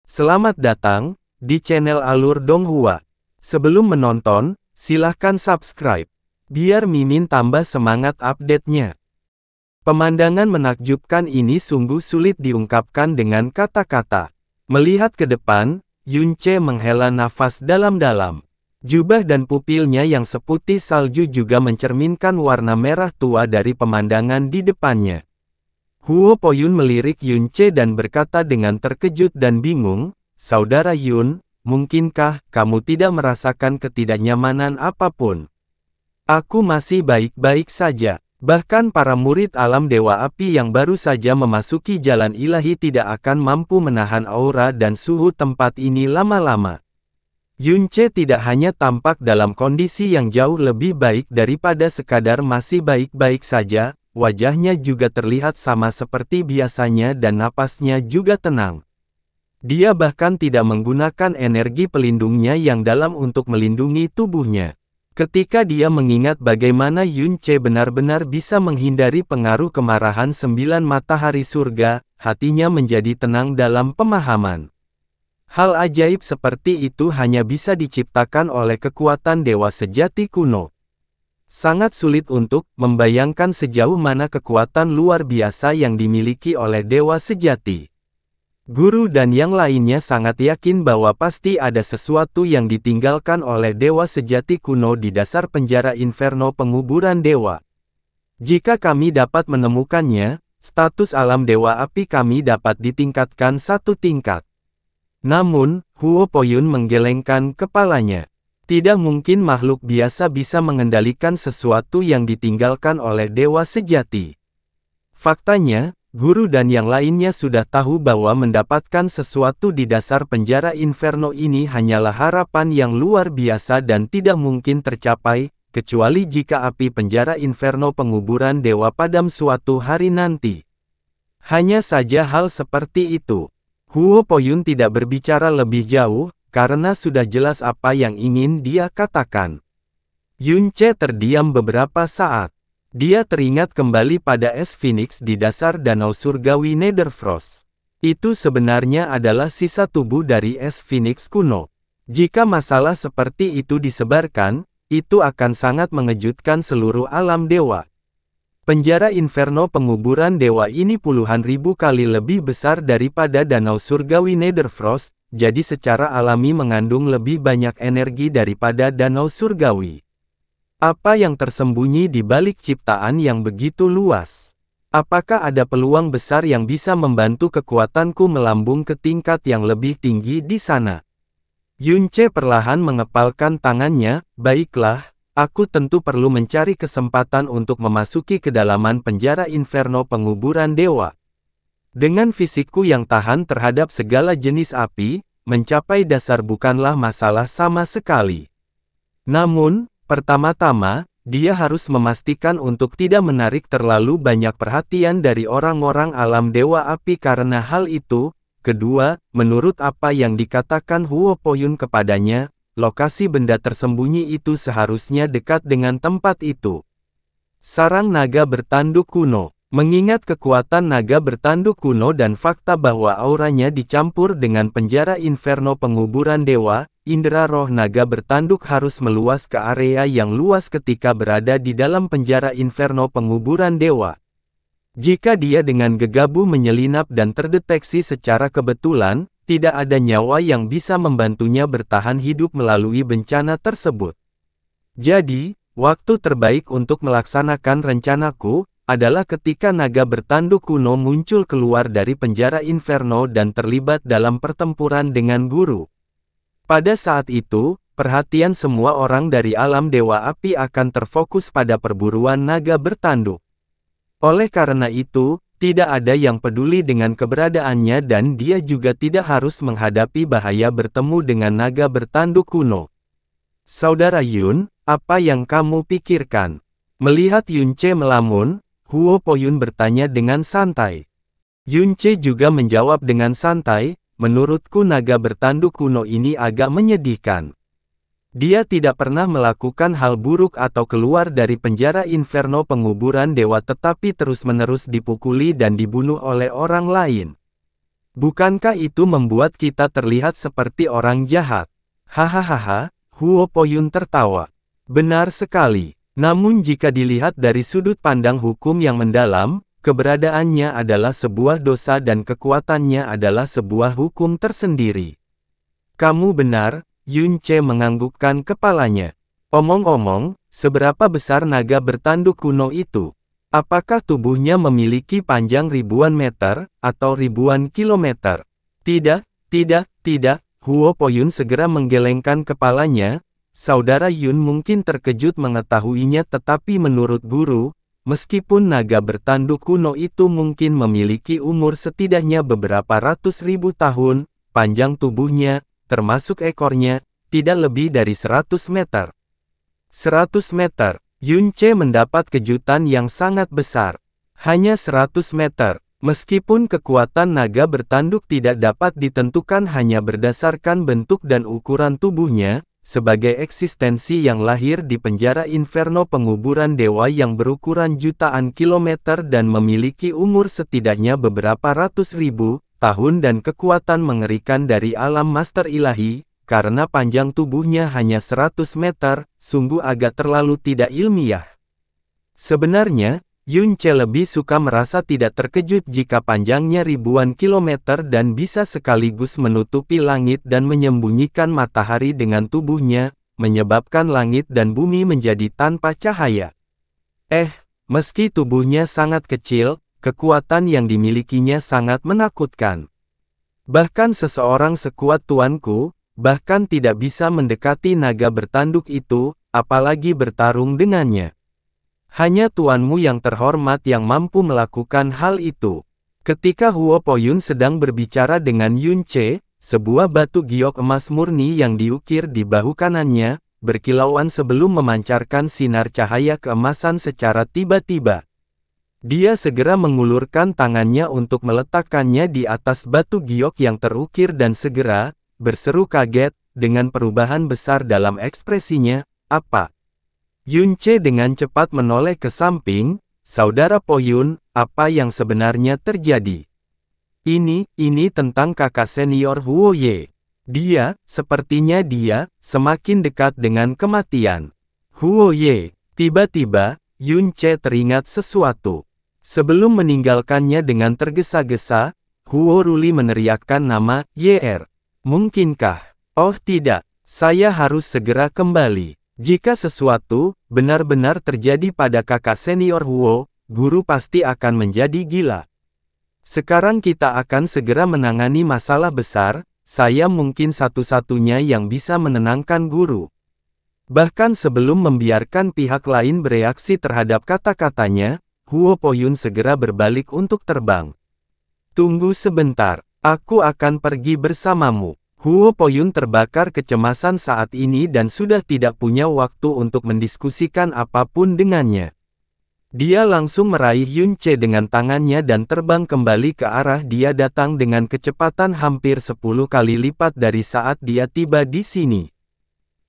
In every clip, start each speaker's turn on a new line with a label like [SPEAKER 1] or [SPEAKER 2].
[SPEAKER 1] Selamat datang di channel Alur Donghua. Sebelum menonton, silahkan subscribe, biar Mimin tambah semangat update-nya. Pemandangan menakjubkan ini sungguh sulit diungkapkan dengan kata-kata. Melihat ke depan, Yunche menghela nafas dalam-dalam. Jubah dan pupilnya yang seputih salju juga mencerminkan warna merah tua dari pemandangan di depannya. Huo Poyun melirik Yunche dan berkata dengan terkejut dan bingung, "Saudara Yun, mungkinkah kamu tidak merasakan ketidaknyamanan apapun?" "Aku masih baik-baik saja. Bahkan para murid alam Dewa Api yang baru saja memasuki jalan ilahi tidak akan mampu menahan aura dan suhu tempat ini lama-lama." Yunche tidak hanya tampak dalam kondisi yang jauh lebih baik daripada sekadar masih baik-baik saja, wajahnya juga terlihat sama seperti biasanya dan napasnya juga tenang. Dia bahkan tidak menggunakan energi pelindungnya yang dalam untuk melindungi tubuhnya. Ketika dia mengingat bagaimana Yunche benar-benar bisa menghindari pengaruh kemarahan 9 matahari surga, hatinya menjadi tenang dalam pemahaman. Hal ajaib seperti itu hanya bisa diciptakan oleh kekuatan dewa sejati kuno. Sangat sulit untuk membayangkan sejauh mana kekuatan luar biasa yang dimiliki oleh dewa sejati. Guru dan yang lainnya sangat yakin bahwa pasti ada sesuatu yang ditinggalkan oleh dewa sejati kuno di dasar penjara inferno penguburan dewa. Jika kami dapat menemukannya, status alam dewa api kami dapat ditingkatkan satu tingkat. Namun, Huo Poyun menggelengkan kepalanya. Tidak mungkin makhluk biasa bisa mengendalikan sesuatu yang ditinggalkan oleh dewa sejati. Faktanya, guru dan yang lainnya sudah tahu bahwa mendapatkan sesuatu di dasar penjara inferno ini hanyalah harapan yang luar biasa dan tidak mungkin tercapai, kecuali jika api penjara inferno penguburan dewa padam suatu hari nanti. Hanya saja hal seperti itu. Huo Poyun tidak berbicara lebih jauh, karena sudah jelas apa yang ingin dia katakan. Yunche terdiam beberapa saat. Dia teringat kembali pada es Phoenix di dasar danau surgawi Netherfrost. Itu sebenarnya adalah sisa tubuh dari es Phoenix kuno. Jika masalah seperti itu disebarkan, itu akan sangat mengejutkan seluruh alam dewa. Penjara inferno penguburan dewa ini puluhan ribu kali lebih besar daripada danau surgawi Netherfrost, jadi secara alami mengandung lebih banyak energi daripada danau surgawi. Apa yang tersembunyi di balik ciptaan yang begitu luas? Apakah ada peluang besar yang bisa membantu kekuatanku melambung ke tingkat yang lebih tinggi di sana? Yunche perlahan mengepalkan tangannya. "Baiklah. Aku tentu perlu mencari kesempatan untuk memasuki kedalaman penjara inferno penguburan dewa. Dengan fisikku yang tahan terhadap segala jenis api, mencapai dasar bukanlah masalah sama sekali. Namun, pertama-tama, dia harus memastikan untuk tidak menarik terlalu banyak perhatian dari orang-orang alam dewa api karena hal itu. Kedua, menurut apa yang dikatakan Huo Poyun kepadanya, lokasi benda tersembunyi itu seharusnya dekat dengan tempat itu." Sarang naga bertanduk kuno. Mengingat kekuatan naga bertanduk kuno dan fakta bahwa auranya dicampur dengan penjara inferno penguburan dewa, indera roh naga bertanduk harus meluas ke area yang luas ketika berada di dalam penjara inferno penguburan dewa. Jika dia dengan gegabah menyelinap dan terdeteksi secara kebetulan, tidak ada nyawa yang bisa membantunya bertahan hidup melalui bencana tersebut. Jadi, waktu terbaik untuk melaksanakan rencanaku adalah ketika naga bertanduk kuno muncul keluar dari penjara inferno dan terlibat dalam pertempuran dengan guru. Pada saat itu, perhatian semua orang dari alam dewa api akan terfokus pada perburuan naga bertanduk. Oleh karena itu, tidak ada yang peduli dengan keberadaannya dan dia juga tidak harus menghadapi bahaya bertemu dengan naga bertanduk kuno. "Saudara Yun, apa yang kamu pikirkan?" Melihat Yunche melamun, Huo Poyun bertanya dengan santai. Yunche juga menjawab dengan santai, "Menurutku naga bertanduk kuno ini agak menyedihkan. Dia tidak pernah melakukan hal buruk atau keluar dari penjara inferno penguburan dewa tetapi terus-menerus dipukuli dan dibunuh oleh orang lain. Bukankah itu membuat kita terlihat seperti orang jahat? Hahaha, Huo Poyun tertawa. Benar sekali. Namun jika dilihat dari sudut pandang hukum yang mendalam, keberadaannya adalah sebuah dosa dan kekuatannya adalah sebuah hukum tersendiri. Kamu benar, Yun Ce menganggukkan kepalanya. Omong-omong, seberapa besar naga bertanduk kuno itu? Apakah tubuhnya memiliki panjang ribuan meter, atau ribuan kilometer? Tidak, Huo Poyun segera menggelengkan kepalanya. Saudara Yun mungkin terkejut mengetahuinya, tetapi menurut guru, meskipun naga bertanduk kuno itu mungkin memiliki umur setidaknya beberapa ratus ribu tahun, panjang tubuhnya, termasuk ekornya, tidak lebih dari 100 meter. 100 meter. Yun Ce mendapat kejutan yang sangat besar. Hanya 100 meter. Meskipun kekuatan naga bertanduk tidak dapat ditentukan hanya berdasarkan bentuk dan ukuran tubuhnya, sebagai eksistensi yang lahir di penjara inferno penguburan dewa yang berukuran jutaan kilometer dan memiliki umur setidaknya beberapa ratus ribu tahun dan kekuatan mengerikan dari alam master ilahi, karena panjang tubuhnya hanya 100 meter, sungguh agak terlalu tidak ilmiah. Sebenarnya, Yun Ce lebih suka merasa tidak terkejut jika panjangnya ribuan kilometer dan bisa sekaligus menutupi langit dan menyembunyikan matahari dengan tubuhnya, menyebabkan langit dan bumi menjadi tanpa cahaya. Meski tubuhnya sangat kecil, kekuatan yang dimilikinya sangat menakutkan. Bahkan seseorang sekuat tuanku, bahkan tidak bisa mendekati naga bertanduk itu, apalagi bertarung dengannya. Hanya tuanmu yang terhormat yang mampu melakukan hal itu. Ketika Huo Poyun sedang berbicara dengan Yun Ce, sebuah batu giok emas murni yang diukir di bahu kanannya, berkilauan sebelum memancarkan sinar cahaya keemasan secara tiba-tiba. Dia segera mengulurkan tangannya untuk meletakkannya di atas batu giok yang terukir dan segera, berseru kaget, dengan perubahan besar dalam ekspresinya, "Apa?" Yun Ce dengan cepat menoleh ke samping, "Saudara Poyun, apa yang sebenarnya terjadi?" Ini tentang kakak senior Huo Ye. Sepertinya dia, semakin dekat dengan kematian. Huo Ye. Tiba-tiba, Yun Ce teringat sesuatu. Sebelum meninggalkannya dengan tergesa-gesa, Huo Ruli meneriakkan nama, "YR. Mungkinkah? Oh tidak, saya harus segera kembali. Jika sesuatu benar-benar terjadi pada kakak senior Huo, guru pasti akan menjadi gila. Sekarang kita akan segera menangani masalah besar, saya mungkin satu-satunya yang bisa menenangkan guru." Bahkan sebelum membiarkan pihak lain bereaksi terhadap kata-katanya, Huo Poyun segera berbalik untuk terbang. "Tunggu sebentar, aku akan pergi bersamamu." Huo Poyun terbakar kecemasan saat ini dan sudah tidak punya waktu untuk mendiskusikan apapun dengannya. Dia langsung meraih Yun Ce dengan tangannya dan terbang kembali ke arah dia datang dengan kecepatan hampir 10 kali lipat dari saat dia tiba di sini.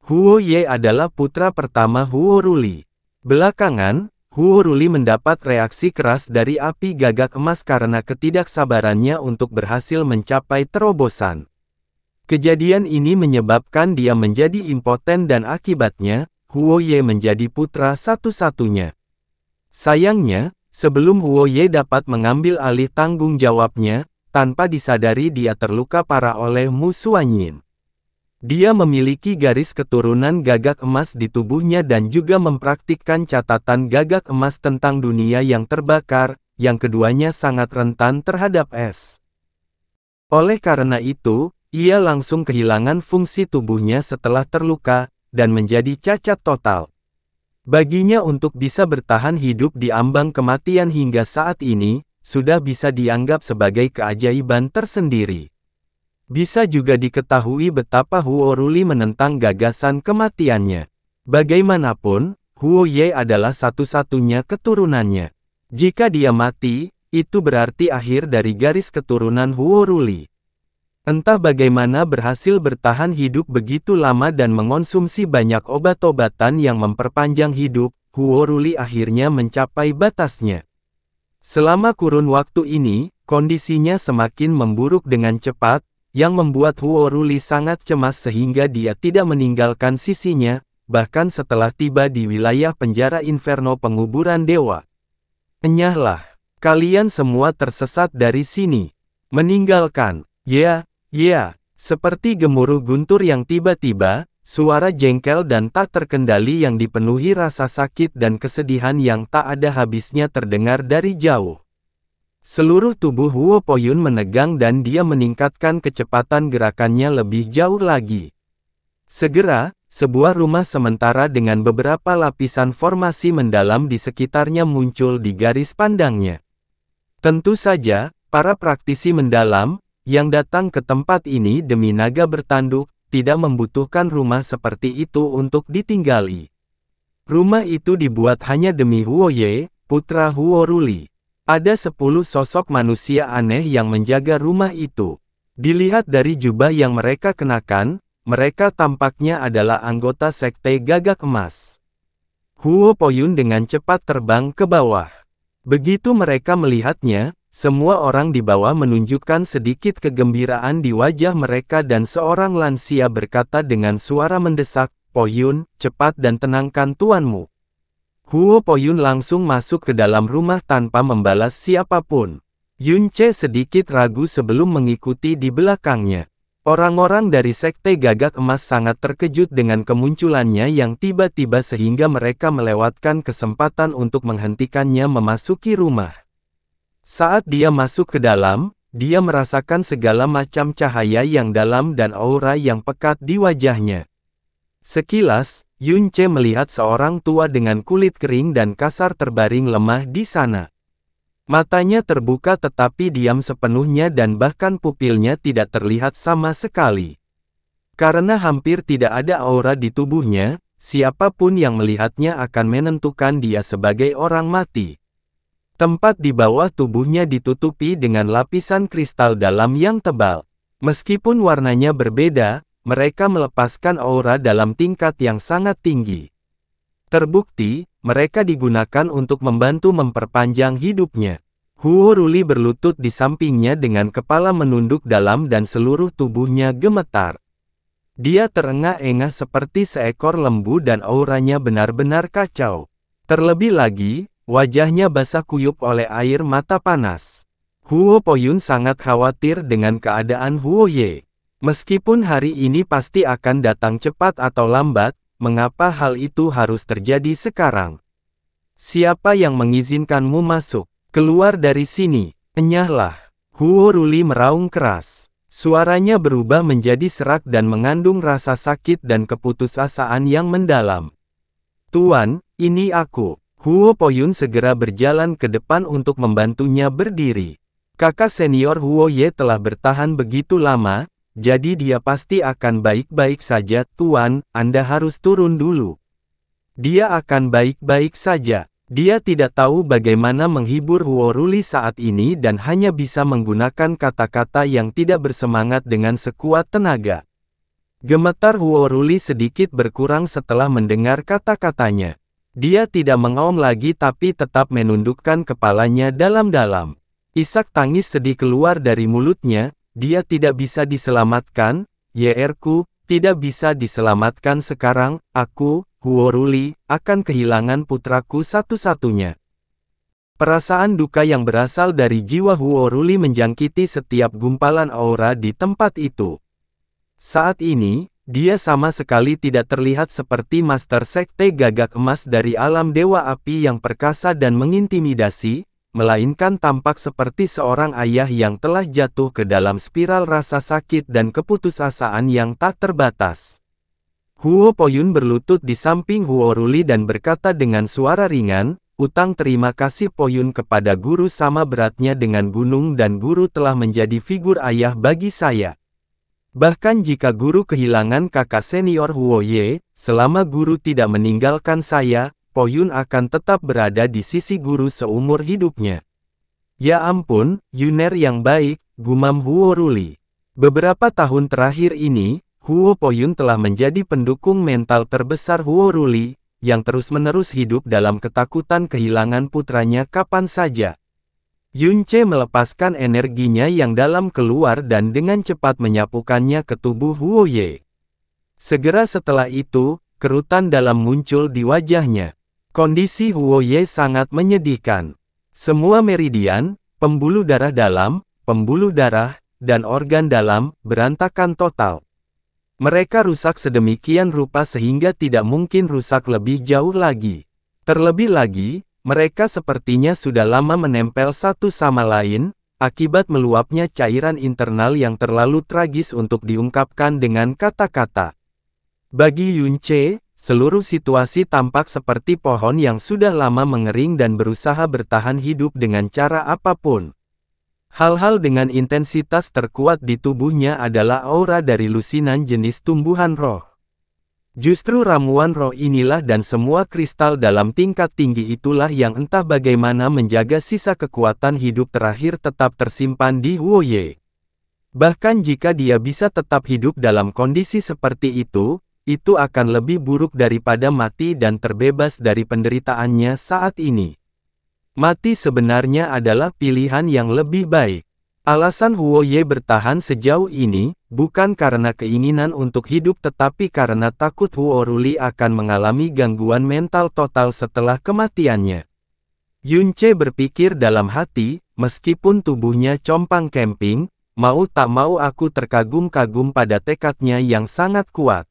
[SPEAKER 1] Huo Ye adalah putra pertama Huo Ruli. Belakangan, Huo Ruli mendapat reaksi keras dari api gagak emas karena ketidaksabarannya untuk berhasil mencapai terobosan. Kejadian ini menyebabkan dia menjadi impoten dan akibatnya, Huo Ye menjadi putra satu-satunya. Sayangnya, sebelum Huo Ye dapat mengambil alih tanggung jawabnya, tanpa disadari dia terluka parah oleh Mu Suanyin. Dia memiliki garis keturunan gagak emas di tubuhnya dan juga mempraktikkan catatan gagak emas tentang dunia yang terbakar, yang keduanya sangat rentan terhadap es. Oleh karena itu, ia langsung kehilangan fungsi tubuhnya setelah terluka, dan menjadi cacat total. Baginya untuk bisa bertahan hidup di ambang kematian hingga saat ini, sudah bisa dianggap sebagai keajaiban tersendiri. Bisa juga diketahui betapa Huo Ruli menentang gagasan kematiannya. Bagaimanapun, Huo Ye adalah satu-satunya keturunannya. Jika dia mati, itu berarti akhir dari garis keturunan Huo Ruli. Entah bagaimana berhasil bertahan hidup begitu lama dan mengonsumsi banyak obat-obatan yang memperpanjang hidup, Huo Ruli akhirnya mencapai batasnya. Selama kurun waktu ini, kondisinya semakin memburuk dengan cepat, yang membuat Huo Ruli sangat cemas sehingga dia tidak meninggalkan sisinya, bahkan setelah tiba di wilayah penjara Inferno penguburan dewa. Enyahlah, kalian semua tersesat dari sini. Meninggalkan, ya, seperti gemuruh guntur yang tiba-tiba, suara jengkel dan tak terkendali yang dipenuhi rasa sakit dan kesedihan yang tak ada habisnya terdengar dari jauh. Seluruh tubuh Huo Poyun menegang dan dia meningkatkan kecepatan gerakannya lebih jauh lagi. Segera, sebuah rumah sementara dengan beberapa lapisan formasi mendalam di sekitarnya muncul di garis pandangnya. Tentu saja, para praktisi mendalam, yang datang ke tempat ini demi naga bertanduk, tidak membutuhkan rumah seperti itu untuk ditinggali. Rumah itu dibuat hanya demi Huo Ye, putra Huo Ruli. Ada 10 sosok manusia aneh yang menjaga rumah itu. Dilihat dari jubah yang mereka kenakan, mereka tampaknya adalah anggota sekte Gagak Emas. Huo Poyun dengan cepat terbang ke bawah. Begitu mereka melihatnya, semua orang di bawah menunjukkan sedikit kegembiraan di wajah mereka dan seorang lansia berkata dengan suara mendesak, "Poyun, cepat dan tenangkan tuanmu." Huo Poyun langsung masuk ke dalam rumah tanpa membalas siapapun. Yun Ce sedikit ragu sebelum mengikuti di belakangnya. Orang-orang dari Sekte Gagak Emas sangat terkejut dengan kemunculannya yang tiba-tiba sehingga mereka melewatkan kesempatan untuk menghentikannya memasuki rumah. Saat dia masuk ke dalam, dia merasakan segala macam cahaya yang dalam dan aura yang pekat di wajahnya. Sekilas, Yun Ce melihat seorang tua dengan kulit kering dan kasar terbaring lemah di sana. Matanya terbuka tetapi diam sepenuhnya dan bahkan pupilnya tidak terlihat sama sekali. Karena hampir tidak ada aura di tubuhnya, siapapun yang melihatnya akan menentukan dia sebagai orang mati. Tempat di bawah tubuhnya ditutupi dengan lapisan kristal dalam yang tebal. Meskipun warnanya berbeda, mereka melepaskan aura dalam tingkat yang sangat tinggi. Terbukti, mereka digunakan untuk membantu memperpanjang hidupnya. Huo Ruli berlutut di sampingnya dengan kepala menunduk dalam dan seluruh tubuhnya gemetar. Dia terengah-engah seperti seekor lembu dan auranya benar-benar kacau. Terlebih lagi, wajahnya basah kuyup oleh air mata panas. Huo Poyun sangat khawatir dengan keadaan Huo Ye. Meskipun hari ini pasti akan datang cepat atau lambat, mengapa hal itu harus terjadi sekarang? Siapa yang mengizinkanmu masuk? Keluar dari sini, enyahlah. Huo Ruli meraung keras. Suaranya berubah menjadi serak dan mengandung rasa sakit dan keputusasaan yang mendalam. Tuan, ini aku. Huo Poyun segera berjalan ke depan untuk membantunya berdiri. Kakak senior Huo Ye telah bertahan begitu lama, jadi dia pasti akan baik-baik saja. Tuan, Anda harus turun dulu. Dia akan baik-baik saja. Dia tidak tahu bagaimana menghibur Huo Ruli saat ini dan hanya bisa menggunakan kata-kata yang tidak bersemangat dengan sekuat tenaga. Gemetar Huo Ruli sedikit berkurang setelah mendengar kata-katanya. Dia tidak mengaum lagi tapi tetap menundukkan kepalanya dalam-dalam. Isak tangis sedih keluar dari mulutnya, dia tidak bisa diselamatkan, YR-ku, tidak bisa diselamatkan sekarang, aku, Huo Ruli, akan kehilangan putraku satu-satunya. Perasaan duka yang berasal dari jiwa Huo Ruli menjangkiti setiap gumpalan aura di tempat itu. Saat ini, dia sama sekali tidak terlihat seperti Master Sekte Gagak Emas dari alam Dewa Api yang perkasa dan mengintimidasi, melainkan tampak seperti seorang ayah yang telah jatuh ke dalam spiral rasa sakit dan keputusasaan yang tak terbatas. Huo Poyun berlutut di samping Huo Ruli dan berkata dengan suara ringan, "Utang terima kasih Poyun kepada guru sama beratnya dengan gunung dan guru telah menjadi figur ayah bagi saya. Bahkan jika guru kehilangan kakak senior Huo Ye, selama guru tidak meninggalkan saya, Poyun akan tetap berada di sisi guru seumur hidupnya." Ya ampun, Yuner yang baik, gumam Huo Ruli. Beberapa tahun terakhir ini, Huo Poyun telah menjadi pendukung mental terbesar Huo Ruli, yang terus-menerus hidup dalam ketakutan kehilangan putranya kapan saja. Yun Ce melepaskan energinya yang dalam keluar dan dengan cepat menyapukannya ke tubuh Huo Ye. Segera setelah itu, kerutan dalam muncul di wajahnya. Kondisi Huo Ye sangat menyedihkan. Semua meridian, pembuluh darah dalam, pembuluh darah, dan organ dalam, berantakan total. Mereka rusak sedemikian rupa sehingga tidak mungkin rusak lebih jauh lagi. Terlebih lagi, mereka sepertinya sudah lama menempel satu sama lain, akibat meluapnya cairan internal yang terlalu tragis untuk diungkapkan dengan kata-kata. Bagi Yun Ce, seluruh situasi tampak seperti pohon yang sudah lama mengering dan berusaha bertahan hidup dengan cara apapun. Hal-hal dengan intensitas terkuat di tubuhnya adalah aura dari lusinan jenis tumbuhan roh. Justru ramuan roh inilah dan semua kristal dalam tingkat tinggi itulah yang entah bagaimana menjaga sisa kekuatan hidup terakhir tetap tersimpan di Huo Ye. Bahkan jika dia bisa tetap hidup dalam kondisi seperti itu akan lebih buruk daripada mati dan terbebas dari penderitaannya saat ini. Mati sebenarnya adalah pilihan yang lebih baik. Alasan Huo Ye bertahan sejauh ini, bukan karena keinginan untuk hidup tetapi karena takut Huo Ruli akan mengalami gangguan mental total setelah kematiannya. Yun Ce berpikir dalam hati, meskipun tubuhnya compang-camping, mau tak mau aku terkagum-kagum pada tekadnya yang sangat kuat.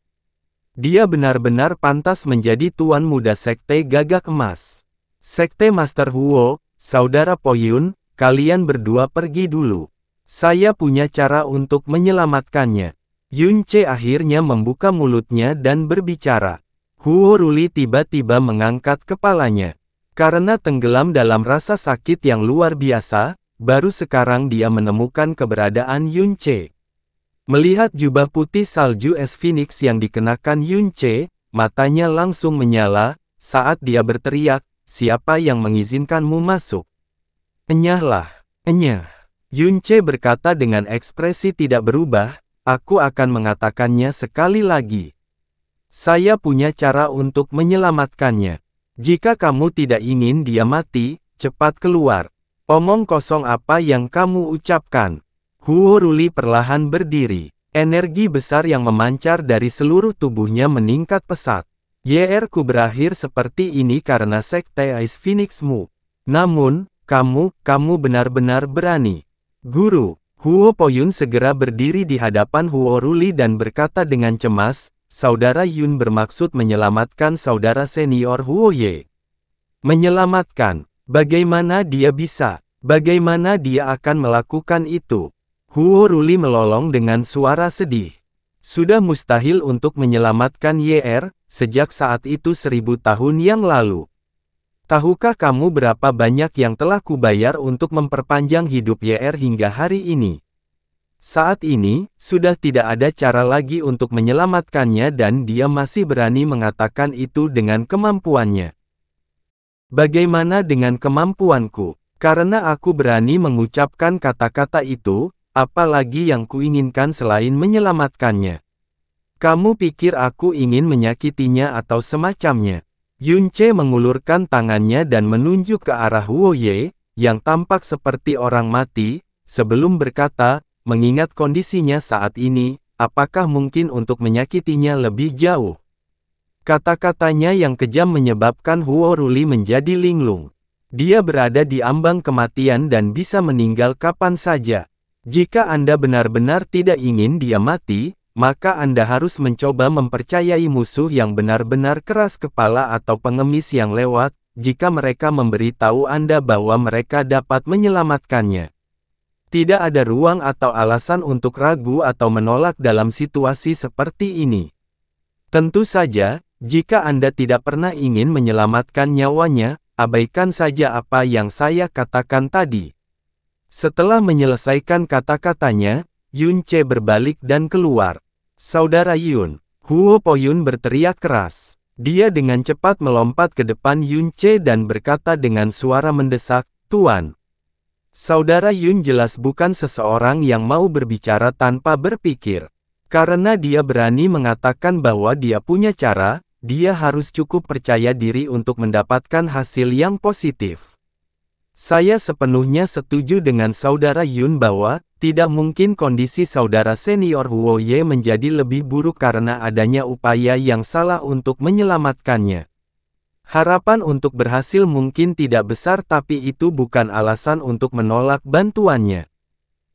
[SPEAKER 1] Dia benar-benar pantas menjadi tuan muda Sekte Gagak Emas. Sekte Master Huo, Saudara Po Yun, kalian berdua pergi dulu. Saya punya cara untuk menyelamatkannya. Yun Ce akhirnya membuka mulutnya dan berbicara. Huo Ruli tiba-tiba mengangkat kepalanya. Karena tenggelam dalam rasa sakit yang luar biasa, baru sekarang dia menemukan keberadaan Yun Ce. Melihat jubah putih salju es Phoenix yang dikenakan Yun Ce, matanya langsung menyala, saat dia berteriak, "Siapa yang mengizinkanmu masuk?" "Enyahlah, enyah." Yun Ce berkata dengan ekspresi tidak berubah, "Aku akan mengatakannya sekali lagi. Saya punya cara untuk menyelamatkannya. Jika kamu tidak ingin dia mati, cepat keluar. Omong kosong apa yang kamu ucapkan?" Huo Ruli perlahan berdiri. Energi besar yang memancar dari seluruh tubuhnya meningkat pesat. "YR-ku berakhir seperti ini karena Sekte Ice Phoenix-mu. Namun, kamu benar-benar berani." "Guru." Huo Po Yun segera berdiri di hadapan Huo Ruli dan berkata dengan cemas, "Saudara Yun bermaksud menyelamatkan saudara senior Huo Ye." "Menyelamatkan? Bagaimana dia bisa? Bagaimana dia akan melakukan itu?" Huo Ruli melolong dengan suara sedih. "Sudah mustahil untuk menyelamatkan YR, sejak saat itu 1000 tahun yang lalu. Tahukah kamu berapa banyak yang telah kubayar untuk memperpanjang hidup YR hingga hari ini? Saat ini, sudah tidak ada cara lagi untuk menyelamatkannya dan dia masih berani mengatakan itu dengan kemampuannya. Bagaimana dengan kemampuanku? Karena aku berani mengucapkan kata-kata itu, apalagi yang kuinginkan selain menyelamatkannya? Kamu pikir aku ingin menyakitinya atau semacamnya?" Yun Ce mengulurkan tangannya dan menunjuk ke arah Huo Ye, yang tampak seperti orang mati, sebelum berkata, "Mengingat kondisinya saat ini, apakah mungkin untuk menyakitinya lebih jauh?" Kata-katanya yang kejam menyebabkan Huo Ruli menjadi linglung. Dia berada di ambang kematian dan bisa meninggal kapan saja. Jika Anda benar-benar tidak ingin dia mati, maka Anda harus mencoba mempercayai musuh yang benar-benar keras kepala atau pengemis yang lewat, jika mereka memberitahu Anda bahwa mereka dapat menyelamatkannya. Tidak ada ruang atau alasan untuk ragu atau menolak dalam situasi seperti ini. Tentu saja, jika Anda tidak pernah ingin menyelamatkan nyawanya, abaikan saja apa yang saya katakan tadi. Setelah menyelesaikan kata-katanya, Yun Ce berbalik dan keluar. "Saudara Yun!" Huo Po Yun berteriak keras. Dia dengan cepat melompat ke depan Yun Ce dan berkata dengan suara mendesak, "Tuan." Saudara Yun jelas bukan seseorang yang mau berbicara tanpa berpikir. Karena dia berani mengatakan bahwa dia punya cara, dia harus cukup percaya diri untuk mendapatkan hasil yang positif. Saya sepenuhnya setuju dengan Saudara Yun bahwa, tidak mungkin kondisi saudara senior Huo Ye menjadi lebih buruk karena adanya upaya yang salah untuk menyelamatkannya. Harapan untuk berhasil mungkin tidak besar tapi itu bukan alasan untuk menolak bantuannya.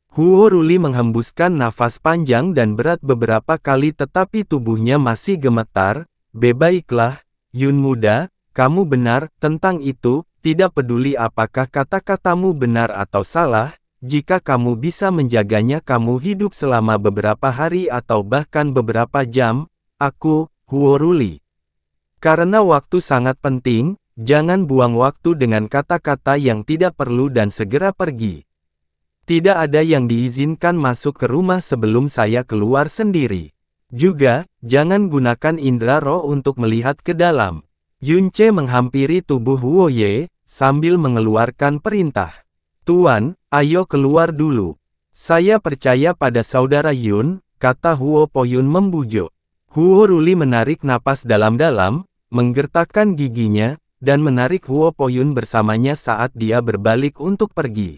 [SPEAKER 1] Huo Ruli menghembuskan nafas panjang dan berat beberapa kali tetapi tubuhnya masih gemetar. Baiklah, Yun muda, kamu benar tentang itu, tidak peduli apakah kata-katamu benar atau salah, jika kamu bisa menjaganya kamu hidup selama beberapa hari atau bahkan beberapa jam, aku, Huo Ruli. Karena waktu sangat penting, jangan buang waktu dengan kata-kata yang tidak perlu dan segera pergi. Tidak ada yang diizinkan masuk ke rumah sebelum saya keluar sendiri. Juga, jangan gunakan indera roh untuk melihat ke dalam. Yun Ce menghampiri tubuh Huo Ye, sambil mengeluarkan perintah. Tuan, ayo keluar dulu. Saya percaya pada saudara Yun, kata Huo Poyun membujuk. Huo Ruli menarik napas dalam-dalam, menggertakkan giginya, dan menarik Huo Poyun bersamanya saat dia berbalik untuk pergi.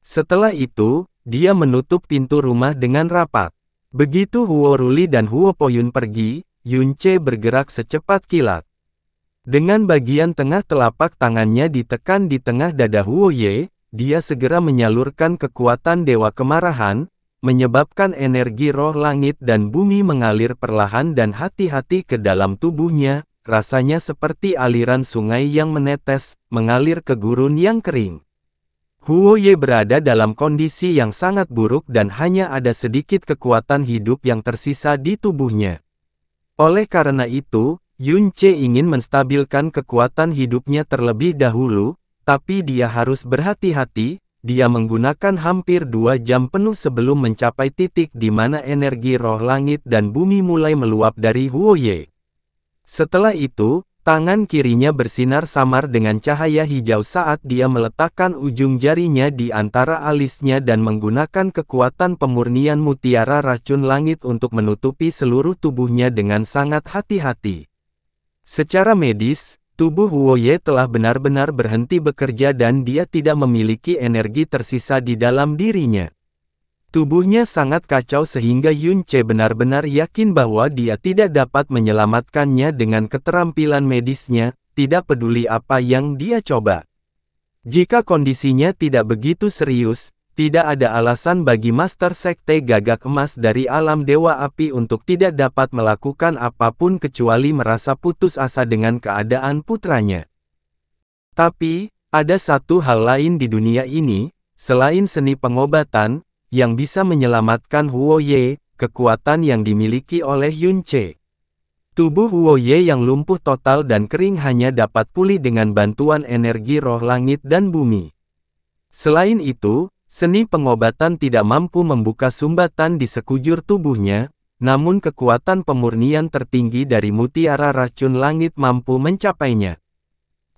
[SPEAKER 1] Setelah itu, dia menutup pintu rumah dengan rapat. Begitu Huo Ruli dan Huo Poyun pergi, Yun Ce bergerak secepat kilat. Dengan bagian tengah telapak tangannya ditekan di tengah dada Huo Ye, dia segera menyalurkan kekuatan dewa kemarahan, menyebabkan energi roh langit dan bumi mengalir perlahan dan hati-hati ke dalam tubuhnya. Rasanya seperti aliran sungai yang menetes, mengalir ke gurun yang kering. Huo Ye berada dalam kondisi yang sangat buruk dan hanya ada sedikit kekuatan hidup yang tersisa di tubuhnya. Oleh karena itu, Yun Ce ingin menstabilkan kekuatan hidupnya terlebih dahulu, tapi dia harus berhati-hati. Dia menggunakan hampir 2 jam penuh sebelum mencapai titik di mana energi roh langit dan bumi mulai meluap dari Huo Ye. Setelah itu, tangan kirinya bersinar samar dengan cahaya hijau saat dia meletakkan ujung jarinya di antara alisnya dan menggunakan kekuatan pemurnian mutiara racun langit untuk menutupi seluruh tubuhnya dengan sangat hati-hati. Secara medis, tubuh Huo Ye telah benar-benar berhenti bekerja dan dia tidak memiliki energi tersisa di dalam dirinya. Tubuhnya sangat kacau sehingga Yun Ce benar-benar yakin bahwa dia tidak dapat menyelamatkannya dengan keterampilan medisnya, tidak peduli apa yang dia coba. Jika kondisinya tidak begitu serius, tidak ada alasan bagi Master Sekte Gagak Emas dari alam Dewa Api untuk tidak dapat melakukan apapun kecuali merasa putus asa dengan keadaan putranya. Tapi, ada satu hal lain di dunia ini, selain seni pengobatan, yang bisa menyelamatkan Huo Ye, kekuatan yang dimiliki oleh Yun Ce. Tubuh Huo Ye yang lumpuh total dan kering hanya dapat pulih dengan bantuan energi roh langit dan bumi. Selain itu, seni pengobatan tidak mampu membuka sumbatan di sekujur tubuhnya, namun kekuatan pemurnian tertinggi dari mutiara racun langit mampu mencapainya.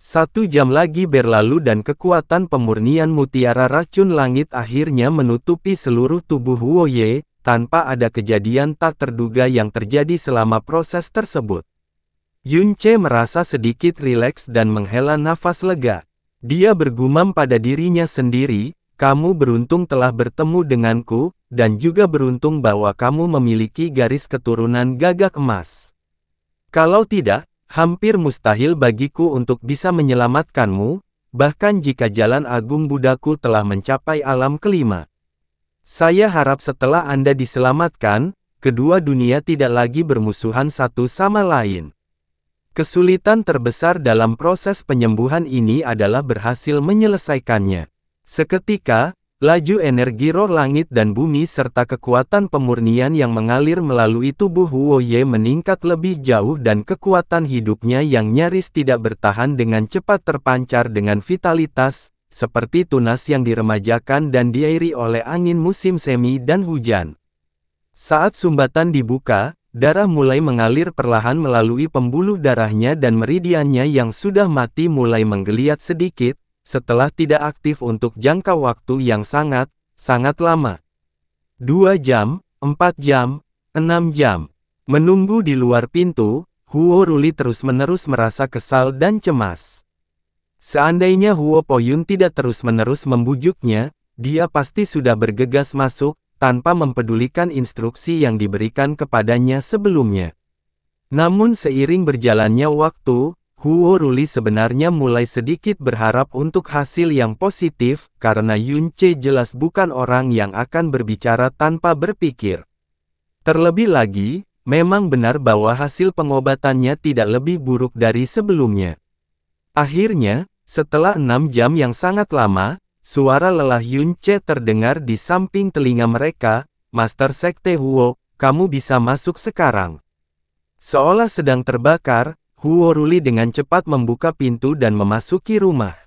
[SPEAKER 1] 1 jam lagi berlalu dan kekuatan pemurnian mutiara racun langit akhirnya menutupi seluruh tubuh Huo Ye, tanpa ada kejadian tak terduga yang terjadi selama proses tersebut. Yun Ce merasa sedikit rileks dan menghela nafas lega. Dia bergumam pada dirinya sendiri, kamu beruntung telah bertemu denganku, dan juga beruntung bahwa kamu memiliki garis keturunan Gagak Emas. Kalau tidak, hampir mustahil bagiku untuk bisa menyelamatkanmu, bahkan jika jalan agung Budaku telah mencapai alam kelima. Saya harap setelah Anda diselamatkan, kedua dunia tidak lagi bermusuhan satu sama lain. Kesulitan terbesar dalam proses penyembuhan ini adalah berhasil menyelesaikannya. Seketika, laju energi roh langit dan bumi serta kekuatan pemurnian yang mengalir melalui tubuh Huo Ye meningkat lebih jauh dan kekuatan hidupnya yang nyaris tidak bertahan dengan cepat terpancar dengan vitalitas, seperti tunas yang diremajakan dan diairi oleh angin musim semi dan hujan. Saat sumbatan dibuka, darah mulai mengalir perlahan melalui pembuluh darahnya dan meridiannya yang sudah mati mulai menggeliat sedikit, setelah tidak aktif untuk jangka waktu yang sangat lama. 2 jam, 4 jam, 6 jam. Menunggu di luar pintu, Huo Ruli terus-menerus merasa kesal dan cemas. Seandainya Huo Poyun tidak terus-menerus membujuknya, dia pasti sudah bergegas masuk, tanpa mempedulikan instruksi yang diberikan kepadanya sebelumnya. Namun seiring berjalannya waktu, Huo Ruli sebenarnya mulai sedikit berharap untuk hasil yang positif, karena Yun Ce jelas bukan orang yang akan berbicara tanpa berpikir. Terlebih lagi, memang benar bahwa hasil pengobatannya tidak lebih buruk dari sebelumnya. Akhirnya, setelah 6 jam yang sangat lama, suara lelah Yun Ce terdengar di samping telinga mereka. "Master Sekte Huo, kamu bisa masuk sekarang." Seolah sedang terbakar, Huo Ruli dengan cepat membuka pintu dan memasuki rumah.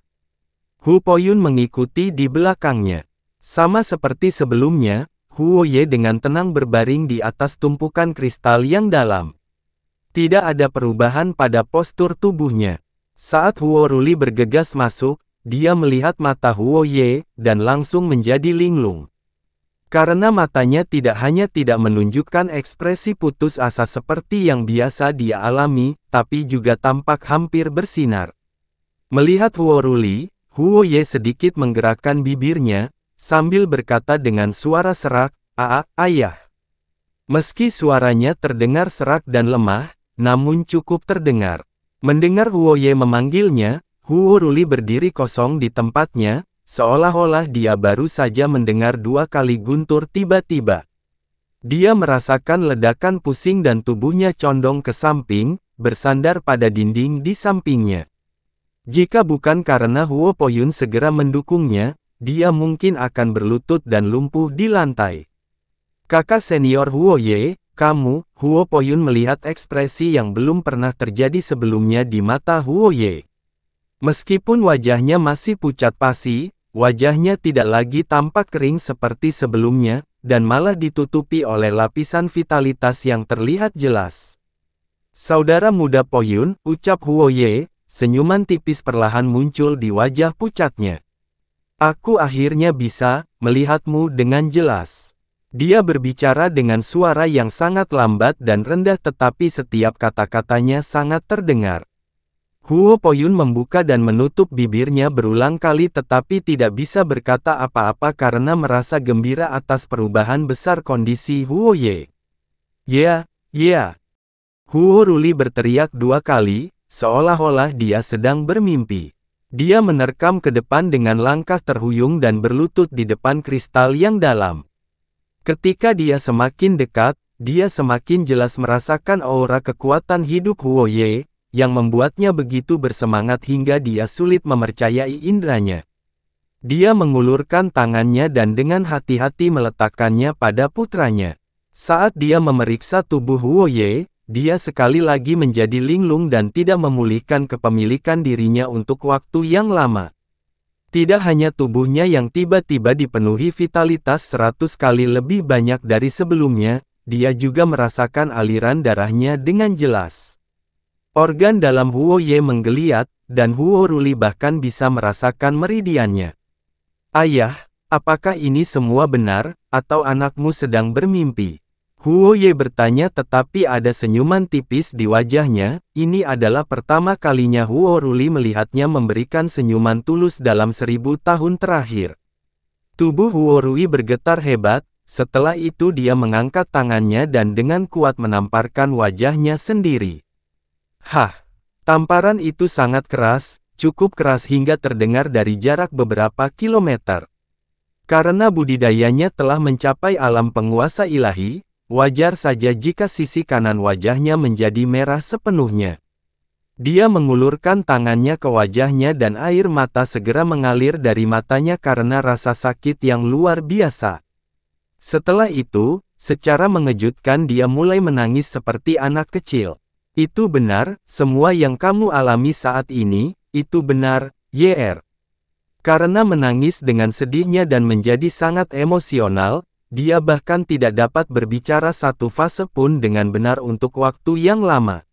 [SPEAKER 1] Hu Poyun mengikuti di belakangnya. Sama seperti sebelumnya, Huo Ye dengan tenang berbaring di atas tumpukan kristal yang dalam. Tidak ada perubahan pada postur tubuhnya. Saat Huo Ruli bergegas masuk, dia melihat mata Huo Ye, dan langsung menjadi linglung. Karena matanya tidak hanya tidak menunjukkan ekspresi putus asa seperti yang biasa dia alami, tapi juga tampak hampir bersinar. Melihat Huo Ruli, Huo Ye sedikit menggerakkan bibirnya, sambil berkata dengan suara serak, "Ayah." Meski suaranya terdengar serak dan lemah, namun cukup terdengar. Mendengar Huo Ye memanggilnya, Huo Ruli berdiri kosong di tempatnya, seolah-olah dia baru saja mendengar 2 kali guntur tiba-tiba. Dia merasakan ledakan pusing dan tubuhnya condong ke samping, bersandar pada dinding di sampingnya. Jika bukan karena Huo Poyun segera mendukungnya, dia mungkin akan berlutut dan lumpuh di lantai. "Kakak senior Huo Ye, kamu," Huo Poyun melihat ekspresi yang belum pernah terjadi sebelumnya di mata Huo Ye. Meskipun wajahnya masih pucat pasi, wajahnya tidak lagi tampak kering seperti sebelumnya, dan malah ditutupi oleh lapisan vitalitas yang terlihat jelas. "Saudara muda Poyun," ucap Huo Ye, senyuman tipis perlahan muncul di wajah pucatnya. "Aku akhirnya bisa melihatmu dengan jelas." Dia berbicara dengan suara yang sangat lambat dan rendah, tetapi setiap kata-katanya sangat terdengar. Huo Poyun membuka dan menutup bibirnya berulang kali tetapi tidak bisa berkata apa-apa karena merasa gembira atas perubahan besar kondisi Huo Ye. "Ya, ya." Huo Ruli berteriak 2 kali, seolah-olah dia sedang bermimpi. Dia menerkam ke depan dengan langkah terhuyung dan berlutut di depan kristal yang dalam. Ketika dia semakin dekat, dia semakin jelas merasakan aura kekuatan hidup Huo Ye, yang membuatnya begitu bersemangat hingga dia sulit mempercayai indranya. Dia mengulurkan tangannya dan dengan hati-hati meletakkannya pada putranya. Saat dia memeriksa tubuh Huo Ye, dia sekali lagi menjadi linglung dan tidak memulihkan kepemilikan dirinya untuk waktu yang lama. Tidak hanya tubuhnya yang tiba-tiba dipenuhi vitalitas 100 kali lebih banyak dari sebelumnya, dia juga merasakan aliran darahnya dengan jelas. Organ dalam Huo Ye menggeliat, dan Huo Ruli bahkan bisa merasakan meridiannya. "Ayah, apakah ini semua benar, atau anakmu sedang bermimpi?" Huo Ye bertanya tetapi ada senyuman tipis di wajahnya. Ini adalah pertama kalinya Huo Ruli melihatnya memberikan senyuman tulus dalam 1000 tahun terakhir. Tubuh Huo Ruli bergetar hebat, setelah itu dia mengangkat tangannya dan dengan kuat menamparkan wajahnya sendiri. "Hah!" Tamparan itu sangat keras, cukup keras hingga terdengar dari jarak beberapa kilometer. Karena budidayanya telah mencapai alam penguasa ilahi, wajar saja jika sisi kanan wajahnya menjadi merah sepenuhnya. Dia mengulurkan tangannya ke wajahnya dan air mata segera mengalir dari matanya karena rasa sakit yang luar biasa. Setelah itu, secara mengejutkan dia mulai menangis seperti anak kecil. "Itu benar, semua yang kamu alami saat ini, itu benar, Yr." Karena menangis dengan sedihnya dan menjadi sangat emosional, dia bahkan tidak dapat berbicara satu fase pun dengan benar untuk waktu yang lama.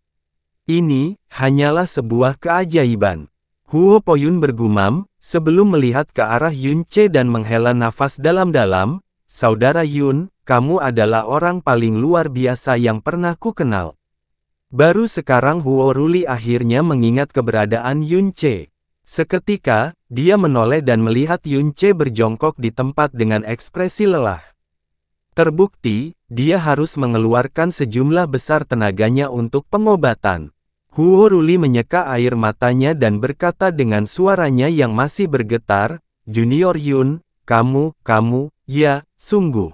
[SPEAKER 1] "Ini, hanyalah sebuah keajaiban." Huo Poyun bergumam, sebelum melihat ke arah Yun Ce dan menghela nafas dalam-dalam. "Saudara Yun, kamu adalah orang paling luar biasa yang pernah ku kenal." Baru sekarang Huo Ruli akhirnya mengingat keberadaan Yun Ce. Seketika, dia menoleh dan melihat Yun Ce berjongkok di tempat dengan ekspresi lelah. Terbukti, dia harus mengeluarkan sejumlah besar tenaganya untuk pengobatan. Huo Ruli menyeka air matanya dan berkata dengan suaranya yang masih bergetar, "Junior Yun, kamu, ya, sungguh."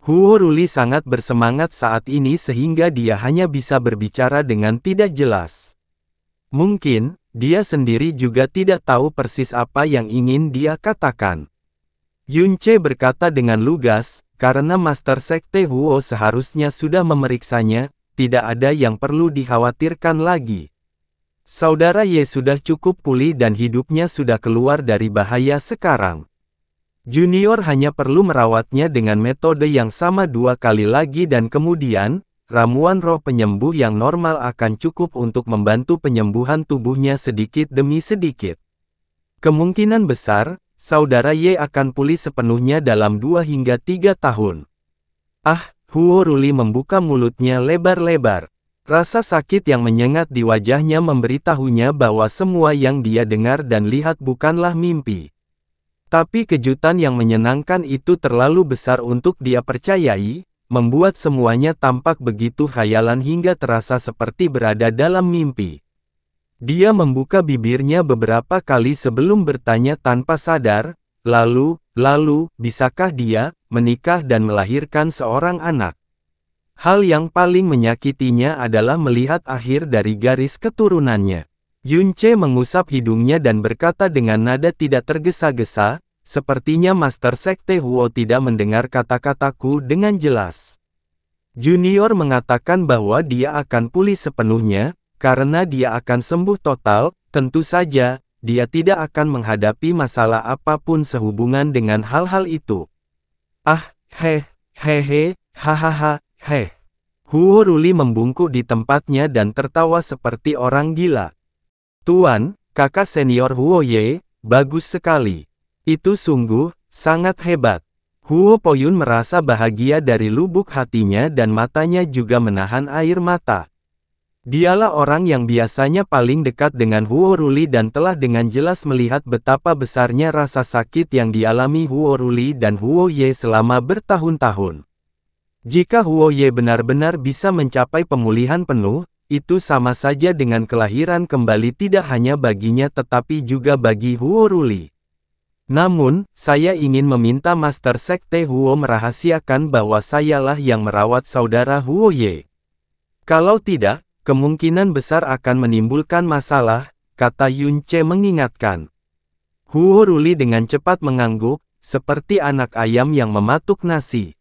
[SPEAKER 1] Huo Ruli sangat bersemangat saat ini sehingga dia hanya bisa berbicara dengan tidak jelas. Mungkin, dia sendiri juga tidak tahu persis apa yang ingin dia katakan. Yun Ce berkata dengan lugas, "Karena Master Sekte Huo seharusnya sudah memeriksanya, tidak ada yang perlu dikhawatirkan lagi. Saudara Ye sudah cukup pulih dan hidupnya sudah keluar dari bahaya sekarang. Junior hanya perlu merawatnya dengan metode yang sama 2 kali lagi dan kemudian, ramuan roh penyembuh yang normal akan cukup untuk membantu penyembuhan tubuhnya sedikit demi sedikit. Kemungkinan besar, Saudara Ye akan pulih sepenuhnya dalam 2 hingga 3 tahun. Ah, Huo Ruli membuka mulutnya lebar-lebar. Rasa sakit yang menyengat di wajahnya memberitahunya bahwa semua yang dia dengar dan lihat bukanlah mimpi. Tapi kejutan yang menyenangkan itu terlalu besar untuk dia percayai, membuat semuanya tampak begitu khayalan hingga terasa seperti berada dalam mimpi. Dia membuka bibirnya beberapa kali sebelum bertanya tanpa sadar, lalu, bisakah dia menikah dan melahirkan seorang anak? Hal yang paling menyakitinya adalah melihat akhir dari garis keturunannya. Yun Ce mengusap hidungnya dan berkata dengan nada tidak tergesa-gesa, "Sepertinya Master Sekte Huo tidak mendengar kata-kataku dengan jelas. Junior mengatakan bahwa dia akan pulih sepenuhnya, karena dia akan sembuh total, tentu saja, dia tidak akan menghadapi masalah apapun sehubungan dengan hal-hal itu." Ah, hahaha, Huo Ruli membungkuk di tempatnya dan tertawa seperti orang gila. "Tuan, kakak senior Huo Ye, bagus sekali. Itu sungguh, sangat hebat." Huo Poyun merasa bahagia dari lubuk hatinya dan matanya juga menahan air mata. Dialah orang yang biasanya paling dekat dengan Huo Ruli dan telah dengan jelas melihat betapa besarnya rasa sakit yang dialami Huo Ruli dan Huo Ye selama bertahun-tahun. Jika Huo Ye benar-benar bisa mencapai pemulihan penuh, itu sama saja dengan kelahiran kembali tidak hanya baginya tetapi juga bagi Huo Ruli. Namun, saya ingin meminta Master Sekte Huo merahasiakan bahwa sayalah yang merawat saudara Huo Ye. Kalau tidak, kemungkinan besar akan menimbulkan masalah, kata Yun Ce mengingatkan. Huo Ruli dengan cepat mengangguk, seperti anak ayam yang mematuk nasi.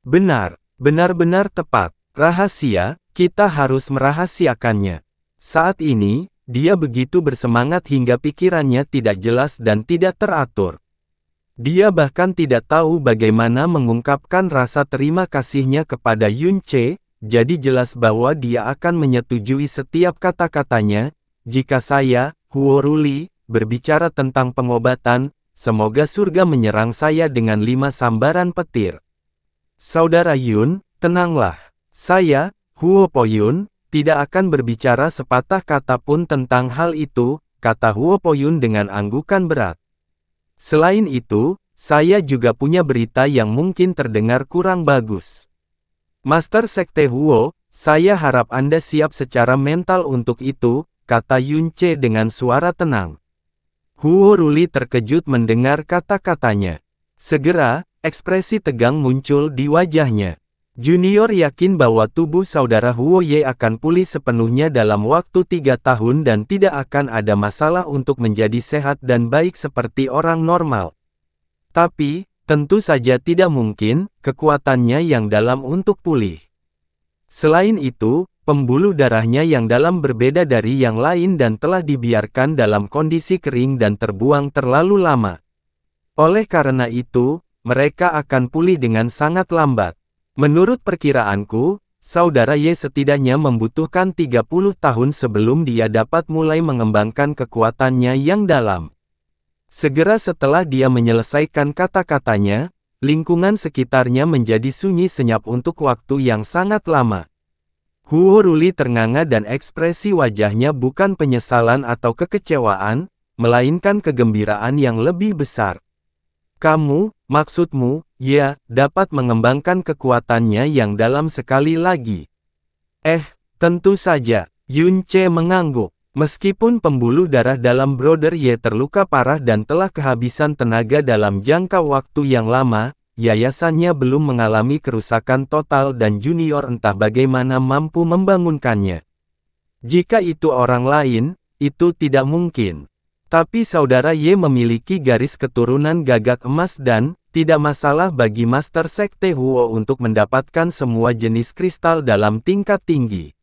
[SPEAKER 1] "Benar, benar-benar tepat. Rahasia, kita harus merahasiakannya." Saat ini, dia begitu bersemangat hingga pikirannya tidak jelas dan tidak teratur. Dia bahkan tidak tahu bagaimana mengungkapkan rasa terima kasihnya kepada Yun Ce, jadi jelas bahwa dia akan menyetujui setiap kata-katanya. "Jika saya, Huo Ruli, berbicara tentang pengobatan, semoga surga menyerang saya dengan 5 sambaran petir. Saudara Yun, tenanglah. Saya, Huo Poyun, tidak akan berbicara sepatah kata pun tentang hal itu," kata Huo Poyun dengan anggukan berat. "Selain itu, saya juga punya berita yang mungkin terdengar kurang bagus. Master Sekte Huo, saya harap Anda siap secara mental untuk itu," kata Yun Ce dengan suara tenang. Huo Ruli terkejut mendengar kata-katanya. Segera, ekspresi tegang muncul di wajahnya. Junior yakin bahwa tubuh saudara Huo Ye akan pulih sepenuhnya dalam waktu 3 tahun dan tidak akan ada masalah untuk menjadi sehat dan baik seperti orang normal. Tapi, tentu saja tidak mungkin, kekuatannya yang dalam untuk pulih. Selain itu, pembuluh darahnya yang dalam berbeda dari yang lain dan telah dibiarkan dalam kondisi kering dan terbuang terlalu lama. Oleh karena itu, mereka akan pulih dengan sangat lambat. Menurut perkiraanku, saudara Ye setidaknya membutuhkan 30 tahun sebelum dia dapat mulai mengembangkan kekuatannya yang dalam. Segera setelah dia menyelesaikan kata-katanya, lingkungan sekitarnya menjadi sunyi senyap untuk waktu yang sangat lama. Huo Ruli ternganga dan ekspresi wajahnya bukan penyesalan atau kekecewaan, melainkan kegembiraan yang lebih besar. Kamu, maksudmu, ya, dapat mengembangkan kekuatannya yang dalam sekali lagi. Tentu saja, Yun Che mengangguk. Meskipun pembuluh darah dalam Brother Ye terluka parah dan telah kehabisan tenaga dalam jangka waktu yang lama, yayasannya belum mengalami kerusakan total dan junior entah bagaimana mampu membangunkannya. Jika itu orang lain, itu tidak mungkin. Tapi saudara Ye memiliki garis keturunan gagak emas dan, tidak masalah bagi Master Sekte Huo untuk mendapatkan semua jenis kristal dalam tingkat tinggi.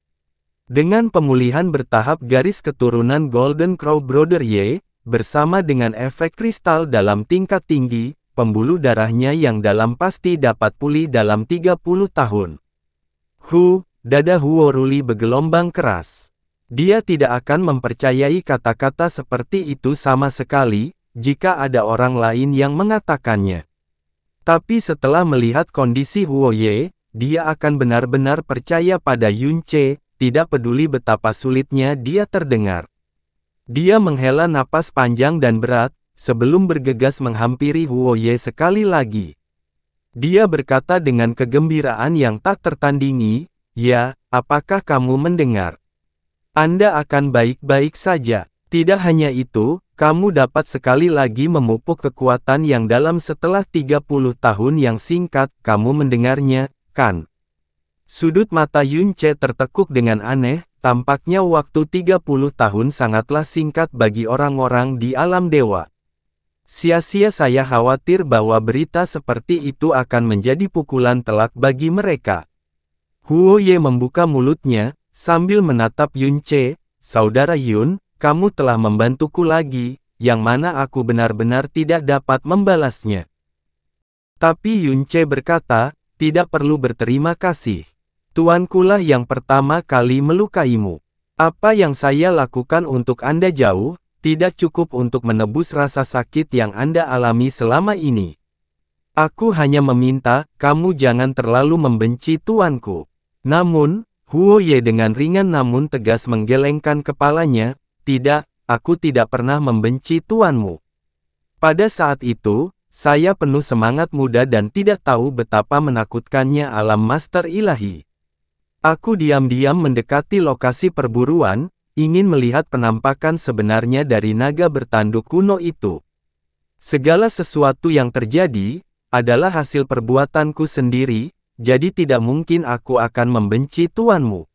[SPEAKER 1] Dengan pemulihan bertahap garis keturunan Golden Crow Brother Ye, bersama dengan efek kristal dalam tingkat tinggi, pembuluh darahnya yang dalam pasti dapat pulih dalam 30 tahun. Dada Huo Ruli bergelombang keras. Dia tidak akan mempercayai kata-kata seperti itu sama sekali, jika ada orang lain yang mengatakannya. Tapi setelah melihat kondisi Huo Ye, dia akan benar-benar percaya pada Yun Che. Tidak peduli betapa sulitnya dia terdengar. Dia menghela napas panjang dan berat, sebelum bergegas menghampiri Huo Ye sekali lagi. Dia berkata dengan kegembiraan yang tak tertandingi, "Ya, apakah kamu mendengar? Anda akan baik-baik saja. Tidak hanya itu, kamu dapat sekali lagi memupuk kekuatan yang dalam setelah 30 tahun yang singkat, kamu mendengarnya, kan?" Sudut mata Yun Che tertekuk dengan aneh, tampaknya waktu 30 tahun sangatlah singkat bagi orang-orang di alam dewa. Sia-sia saya khawatir bahwa berita seperti itu akan menjadi pukulan telak bagi mereka. Huo Ye membuka mulutnya, sambil menatap Yun Che, "Saudara Yun, kamu telah membantuku lagi, yang mana aku benar-benar tidak dapat membalasnya." Tapi Yun Che berkata, "Tidak perlu berterima kasih. Tuankulah yang pertama kali melukaimu. Apa yang saya lakukan untuk Anda jauh, tidak cukup untuk menebus rasa sakit yang Anda alami selama ini. Aku hanya meminta, kamu jangan terlalu membenci tuanku." Namun, Huo Ye dengan ringan namun tegas menggelengkan kepalanya, "Tidak, aku tidak pernah membenci tuanmu. Pada saat itu, saya penuh semangat muda dan tidak tahu betapa menakutkannya alam Master Ilahi. Aku diam-diam mendekati lokasi perburuan, ingin melihat penampakan sebenarnya dari naga bertanduk kuno itu. Segala sesuatu yang terjadi, adalah hasil perbuatanku sendiri, jadi tidak mungkin aku akan membenci tuanmu.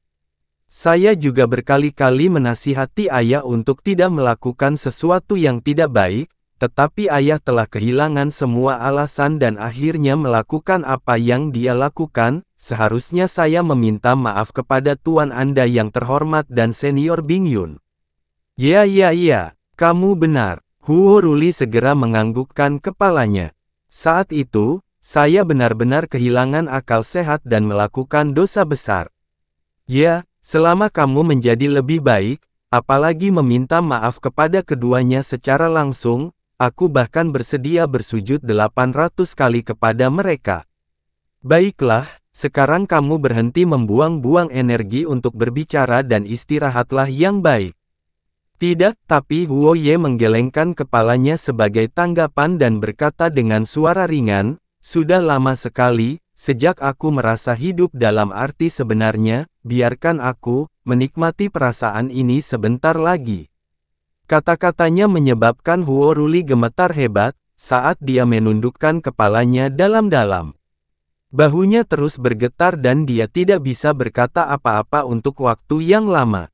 [SPEAKER 1] Saya juga berkali-kali menasihati ayah untuk tidak melakukan sesuatu yang tidak baik, tetapi ayah telah kehilangan semua alasan dan akhirnya melakukan apa yang dia lakukan. Seharusnya saya meminta maaf kepada tuan Anda yang terhormat dan senior Bing Yun." "Ya, kamu benar." Huo Ruli segera menganggukkan kepalanya. "Saat itu, saya benar-benar kehilangan akal sehat dan melakukan dosa besar. Ya, selama kamu menjadi lebih baik, apalagi meminta maaf kepada keduanya secara langsung, aku bahkan bersedia bersujud 800 kali kepada mereka. Baiklah, sekarang kamu berhenti membuang-buang energi untuk berbicara dan istirahatlah yang baik." "Tidak," tapi Huo Ye menggelengkan kepalanya sebagai tanggapan dan berkata dengan suara ringan, "Sudah lama sekali, sejak aku merasa hidup dalam arti sebenarnya, biarkan aku menikmati perasaan ini sebentar lagi." Kata-katanya menyebabkan Huo Ruli gemetar hebat, saat dia menundukkan kepalanya dalam-dalam. Bahunya terus bergetar dan dia tidak bisa berkata apa-apa untuk waktu yang lama.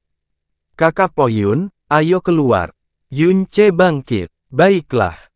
[SPEAKER 1] "Kakak Po Yun, ayo keluar." Yun Che bangkit. "Baiklah."